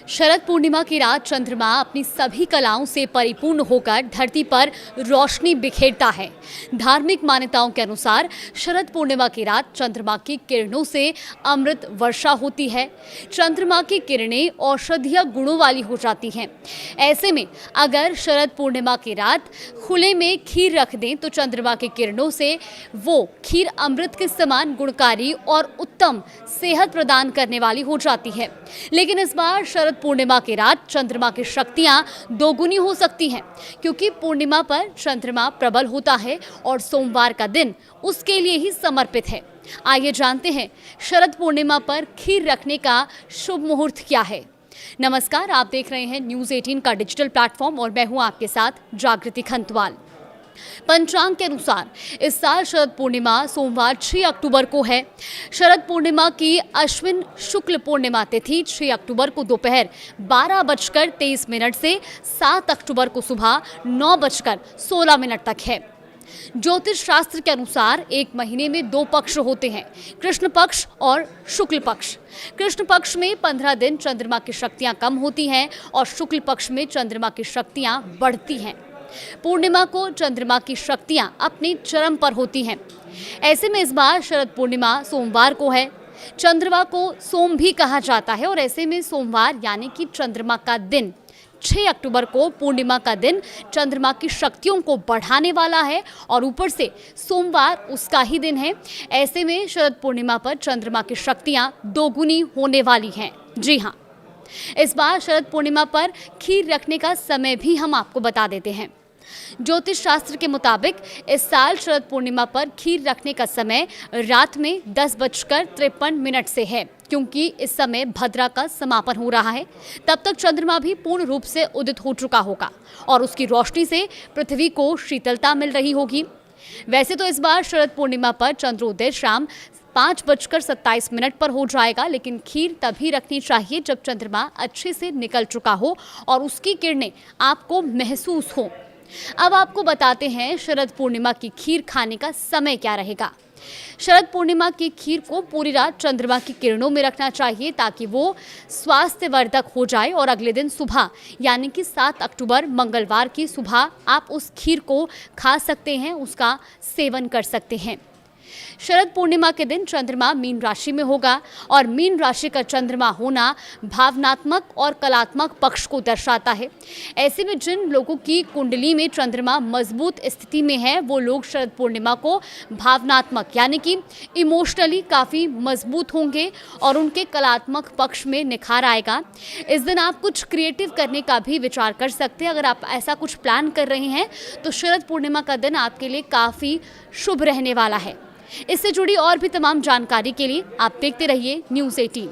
शरद पूर्णिमा की रात चंद्रमा अपनी सभी कलाओं से परिपूर्ण होकर धरती पर रोशनी बिखेरता है। धार्मिक मान्यताओं के अनुसार शरद पूर्णिमा की रात चंद्रमा की किरणों से अमृत वर्षा होती है। चंद्रमा की किरणें औषधीय गुणों वाली हो जाती हैं। ऐसे में अगर शरद पूर्णिमा की रात खुले में खीर रख दें तो चंद्रमा की किरणों से वो खीर अमृत के समान गुणकारी और उत्तम सेहत प्रदान करने वाली हो जाती है। लेकिन इस बार शरद पूर्णिमा की रात चंद्रमा की शक्तियां दोगुनी हो सकती हैं, क्योंकि पूर्णिमा पर चंद्रमा प्रबल होता है और सोमवार का दिन उसके लिए ही समर्पित है। आइए जानते हैं शरद पूर्णिमा पर खीर रखने का शुभ मुहूर्त क्या है। नमस्कार, आप देख रहे हैं न्यूज़ 18 का डिजिटल प्लेटफॉर्म और मैं हूं आपके साथ जागृति खंतवाल। पंचांग के अनुसार इस साल शरद पूर्णिमा सोमवार 6 अक्टूबर को है। शरद पूर्णिमा की अश्विन शुक्ल पूर्णिमा तिथि 6 अक्टूबर को दोपहर 12:23 से 7 अक्टूबर को सुबह 9:16 तक है। ज्योतिष शास्त्र के अनुसार एक महीने में 2 पक्ष होते हैं, कृष्ण पक्ष और शुक्ल पक्ष। कृष्ण पक्ष में 15 दिन चंद्रमा की शक्तियां कम होती हैं और शुक्ल पक्ष में चंद्रमा की शक्तियां बढ़ती हैं। पूर्णिमा को चंद्रमा की शक्तियां अपने चरम पर होती हैं। ऐसे में इस बार शरद पूर्णिमा सोमवार को है। चंद्रमा को सोम भी कहा जाता है और ऐसे में सोमवार यानी कि चंद्रमा का दिन 6 अक्टूबर को पूर्णिमा का दिन चंद्रमा की शक्तियों को बढ़ाने वाला है और ऊपर से सोमवार उसका ही दिन है। ऐसे में शरद पूर्णिमा पर चंद्रमा की शक्तियां दोगुनी होने वाली हैं। जी हाँ, इस बार शरद पूर्णिमा पर खीर रखने का समय भी हम आपको बता देते हैं। ज्योतिष शास्त्र के मुताबिक इस साल शरद पूर्णिमा पर खीर रखने का समय रात में 10:53 से है, क्योंकि इस समय भद्रा का समापन हो रहा है। तब तक चंद्रमा भी पूर्ण रूप से उदित हो चुका होगा और उसकी रोशनी से पृथ्वी को शीतलता मिल रही होगी। वैसे तो इस बार शरद पूर्णिमा पर चंद्रोदय शाम 5:27 पर हो जाएगा, लेकिन खीर तभी रखनी चाहिए जब चंद्रमा अच्छे से निकल चुका हो और उसकी किरणें आपको महसूस हो। अब आपको बताते हैं शरद पूर्णिमा की खीर खाने का समय क्या रहेगा। शरद पूर्णिमा की खीर को पूरी रात चंद्रमा की किरणों में रखना चाहिए ताकि वो स्वास्थ्यवर्धक हो जाए और अगले दिन सुबह यानी कि 7 अक्टूबर मंगलवार की सुबह आप उस खीर को खा सकते हैं, उसका सेवन कर सकते हैं। शरद पूर्णिमा के दिन चंद्रमा मीन राशि में होगा और मीन राशि का चंद्रमा होना भावनात्मक और कलात्मक पक्ष को दर्शाता है। ऐसे में जिन लोगों की कुंडली में चंद्रमा मजबूत स्थिति में है वो लोग शरद पूर्णिमा को भावनात्मक यानी कि इमोशनली काफ़ी मजबूत होंगे और उनके कलात्मक पक्ष में निखार आएगा। इस दिन आप कुछ क्रिएटिव करने का भी विचार कर सकते हैं। अगर आप ऐसा कुछ प्लान कर रहे हैं तो शरद पूर्णिमा का दिन आपके लिए काफ़ी शुभ रहने वाला है। इससे जुड़ी और भी तमाम जानकारी के लिए आप देखते रहिए न्यूज़ 18।